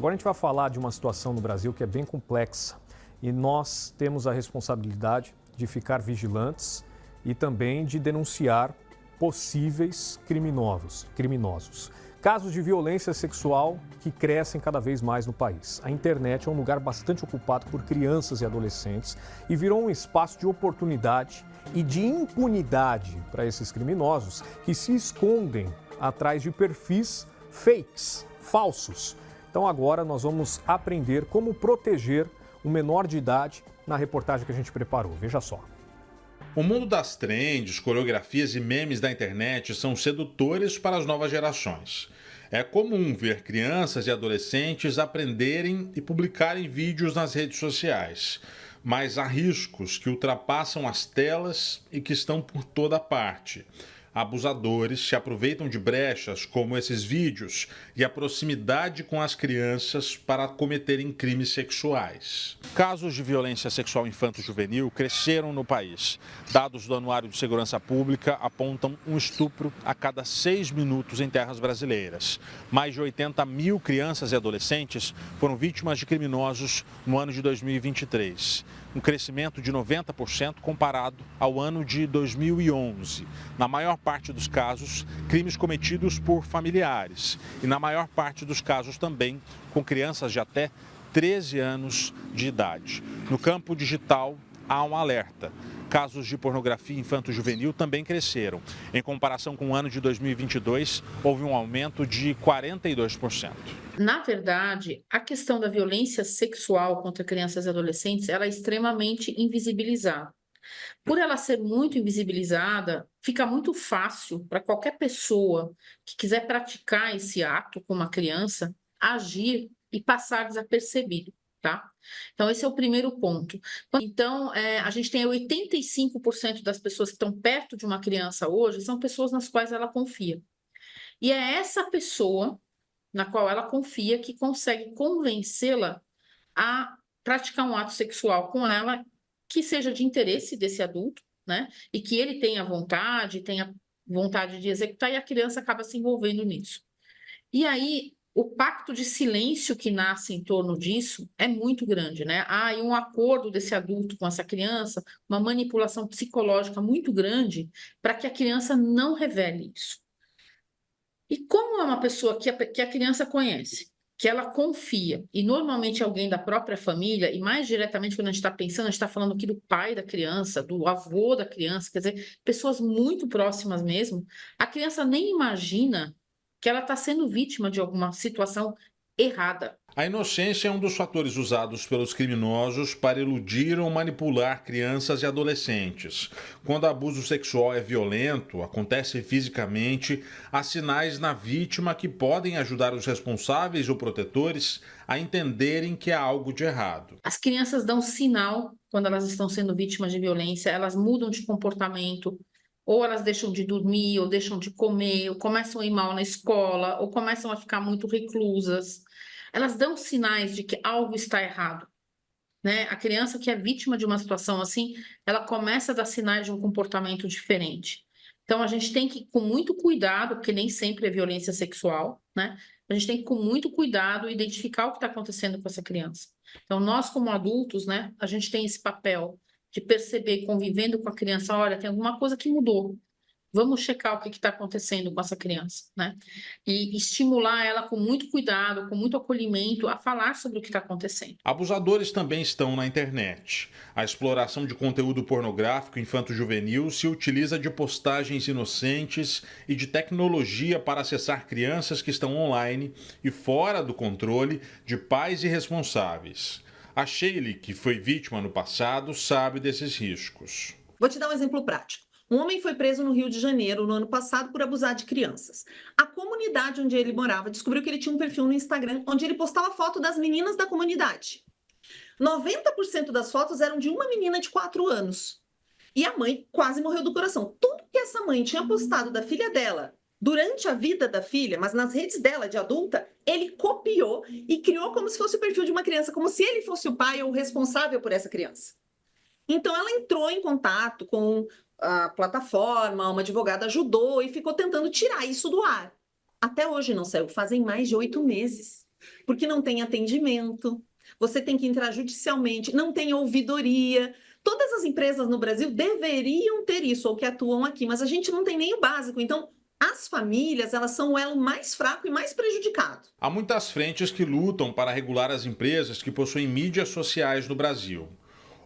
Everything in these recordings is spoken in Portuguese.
Agora a gente vai falar de uma situação no Brasil que é bem complexa e nós temos a responsabilidade de ficar vigilantes e também de denunciar possíveis criminosos. Casos de violência sexual que crescem cada vez mais no país. A internet é um lugar bastante ocupado por crianças e adolescentes e virou um espaço de oportunidade e de impunidade para esses criminosos que se escondem atrás de perfis fakes, falsos. Então agora nós vamos aprender como proteger o menor de idade na reportagem que a gente preparou. Veja só. O mundo das trends, coreografias e memes da internet são sedutores para as novas gerações. É comum ver crianças e adolescentes aprenderem e publicarem vídeos nas redes sociais. Mas há riscos que ultrapassam as telas e que estão por toda parte. Abusadores se aproveitam de brechas como esses vídeos e a proximidade com as crianças para cometerem crimes sexuais. Casos de violência sexual infanto-juvenil cresceram no país. Dados do Anuário de Segurança Pública apontam um estupro a cada 6 minutos em terras brasileiras. Mais de 80 mil crianças e adolescentes foram vítimas de criminosos no ano de 2023. Um crescimento de 90% comparado ao ano de 2011. Na maior parte dos casos, crimes cometidos por familiares e na maior parte dos casos também com crianças de até 13 anos de idade. No campo digital, há um alerta. Casos de pornografia infanto-juvenil também cresceram. Em comparação com o ano de 2022, houve um aumento de 42%. Na verdade, a questão da violência sexual contra crianças e adolescentes, ela é extremamente invisibilizada. Por ela ser muito invisibilizada, fica muito fácil para qualquer pessoa que quiser praticar esse ato com uma criança, agir e passar desapercebido, tá? Então, esse é o primeiro ponto. Então, a gente tem 85% das pessoas que estão perto de uma criança hoje, são pessoas nas quais ela confia. E é essa pessoa na qual ela confia que consegue convencê-la a praticar um ato sexual com ela que seja de interesse desse adulto, né? E que ele tenha vontade de executar e a criança acaba se envolvendo nisso. E aí, o pacto de silêncio que nasce em torno disso é muito grande, né? Há aí um acordo desse adulto com essa criança, uma manipulação psicológica muito grande para que a criança não revele isso. E como é uma pessoa que a criança conhece, que ela confia, e normalmente alguém da própria família, e mais diretamente quando a gente está pensando, a gente está falando aqui do pai da criança, do avô da criança, quer dizer, pessoas muito próximas mesmo, a criança nem imagina que ela está sendo vítima de alguma situação errada. A inocência é um dos fatores usados pelos criminosos para iludir ou manipular crianças e adolescentes. Quando o abuso sexual é violento, acontece fisicamente, há sinais na vítima que podem ajudar os responsáveis ou protetores a entenderem que há algo de errado. As crianças dão sinal quando elas estão sendo vítimas de violência, elas mudam de comportamento, ou elas deixam de dormir, ou deixam de comer, ou começam a ir mal na escola, ou começam a ficar muito reclusas. Elas dão sinais de que algo está errado, né? A criança que é vítima de uma situação assim, ela começa a dar sinais de um comportamento diferente. Então, a gente tem que ir com muito cuidado, porque nem sempre é violência sexual, né? A gente tem que ir com muito cuidado identificar o que está acontecendo com essa criança. Então, nós como adultos, né, a gente tem esse papel de perceber, convivendo com a criança, olha, tem alguma coisa que mudou. Vamos checar o que está acontecendo com essa criança, né? E estimular ela com muito cuidado, com muito acolhimento, a falar sobre o que está acontecendo. Abusadores também estão na internet. A exploração de conteúdo pornográfico infanto-juvenil se utiliza de postagens inocentes e de tecnologia para acessar crianças que estão online e fora do controle de pais e responsáveis. A Sheila, que foi vítima no passado, sabe desses riscos. Vou te dar um exemplo prático. Um homem foi preso no Rio de Janeiro no ano passado por abusar de crianças. A comunidade onde ele morava descobriu que ele tinha um perfil no Instagram onde ele postava foto das meninas da comunidade. 90% das fotos eram de uma menina de 4 anos. E a mãe quase morreu do coração. Tudo que essa mãe tinha postado da filha dela durante a vida da filha, mas nas redes dela de adulta, ele copiou e criou como se fosse o perfil de uma criança, como se ele fosse o pai ou o responsável por essa criança. Então ela entrou em contato com a plataforma, uma advogada ajudou e ficou tentando tirar isso do ar. Até hoje não saiu, fazem mais de 8 meses. porque não tem atendimento, você tem que entrar judicialmente, não tem ouvidoria. Todas as empresas no Brasil deveriam ter isso, ou que atuam aqui, mas a gente não tem nem o básico. Então, as famílias, elas são o elo mais fraco e mais prejudicado. Há muitas frentes que lutam para regular as empresas que possuem mídias sociais no Brasil,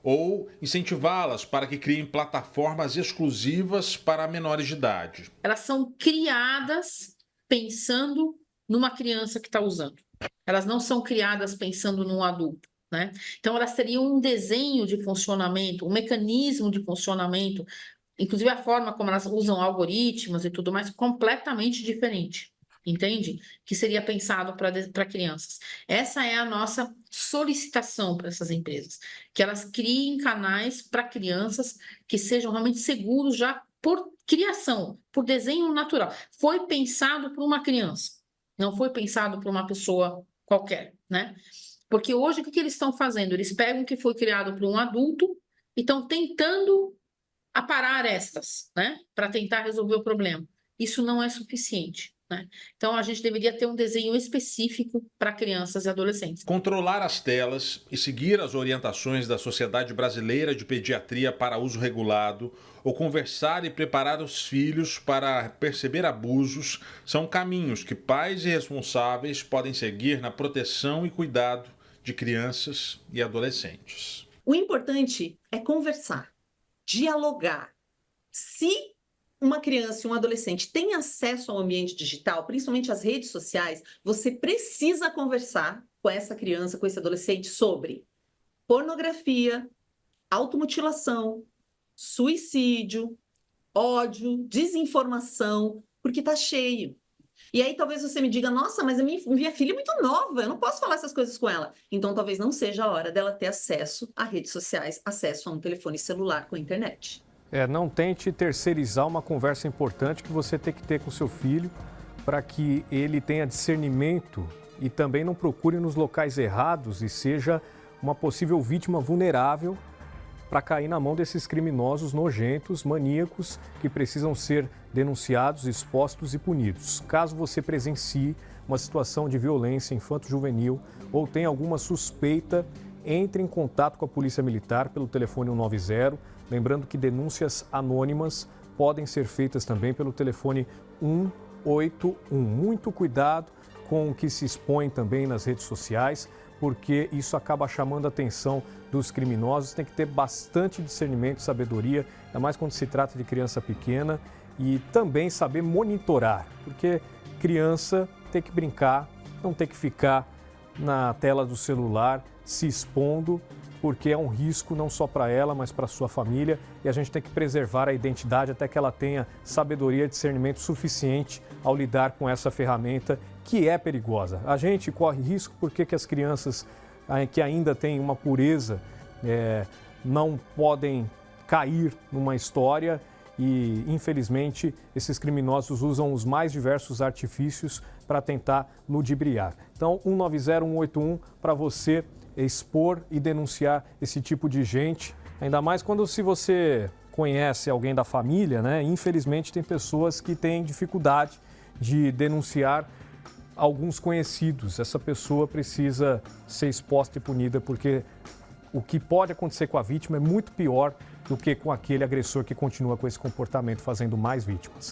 ou incentivá-las para que criem plataformas exclusivas para menores de idade. Elas são criadas pensando numa criança que está usando. Elas não são criadas pensando num adulto, né? Então, elas teriam um desenho de funcionamento, um mecanismo de funcionamento, inclusive a forma como elas usam algoritmos e tudo mais, completamente diferente, entende? Que seria pensado para crianças. Essa é a nossa solicitação para essas empresas, que elas criem canais para crianças que sejam realmente seguros já por criação, por desenho natural. Foi pensado para uma criança, não foi pensado para uma pessoa qualquer, né? Porque hoje o que eles estão fazendo? Eles pegam o que foi criado para um adulto e estão tentando aparar arestas, né? Para tentar resolver o problema. Isso não é suficiente, né? Então a gente deveria ter um desenho específico para crianças e adolescentes. Controlar as telas e seguir as orientações da Sociedade Brasileira de Pediatria para uso regulado, ou conversar e preparar os filhos para perceber abusos, são caminhos que pais e responsáveis podem seguir na proteção e cuidado de crianças e adolescentes. O importante é conversar, dialogar. Se uma criança e um adolescente têm acesso ao ambiente digital, principalmente às redes sociais, você precisa conversar com essa criança, com esse adolescente sobre pornografia, automutilação, suicídio, ódio, desinformação, porque tá cheio. E aí talvez você me diga, nossa, mas a minha filha é muito nova, eu não posso falar essas coisas com ela. Então talvez não seja a hora dela ter acesso a redes sociais, acesso a um telefone celular com a internet. Não tente terceirizar uma conversa importante que você tem que ter com seu filho para que ele tenha discernimento e também não procure nos locais errados e seja uma possível vítima vulnerável para cair na mão desses criminosos nojentos, maníacos, que precisam ser denunciados, expostos e punidos. Caso você presencie uma situação de violência infanto-juvenil ou tenha alguma suspeita, entre em contato com a Polícia Militar pelo telefone 190, lembrando que denúncias anônimas podem ser feitas também pelo telefone 181. Muito cuidado com o que se expõe também nas redes sociais, porque isso acaba chamando a atenção dos criminosos. Tem que ter bastante discernimento e sabedoria, ainda mais quando se trata de criança pequena, e também saber monitorar, porque criança tem que brincar, não tem que ficar na tela do celular se expondo, porque é um risco não só para ela, mas para sua família, e a gente tem que preservar a identidade até que ela tenha sabedoria e discernimento suficiente ao lidar com essa ferramenta que é perigosa. A gente corre risco porque que as crianças que ainda têm uma pureza não podem cair numa história e, infelizmente, esses criminosos usam os mais diversos artifícios para tentar ludibriar. Então, 190, 181 para você expor e denunciar esse tipo de gente, ainda mais se você conhece alguém da família, né? Infelizmente tem pessoas que têm dificuldade de denunciar alguns conhecidos. Essa pessoa precisa ser exposta e punida, porque o que pode acontecer com a vítima é muito pior do que com aquele agressor que continua com esse comportamento, fazendo mais vítimas.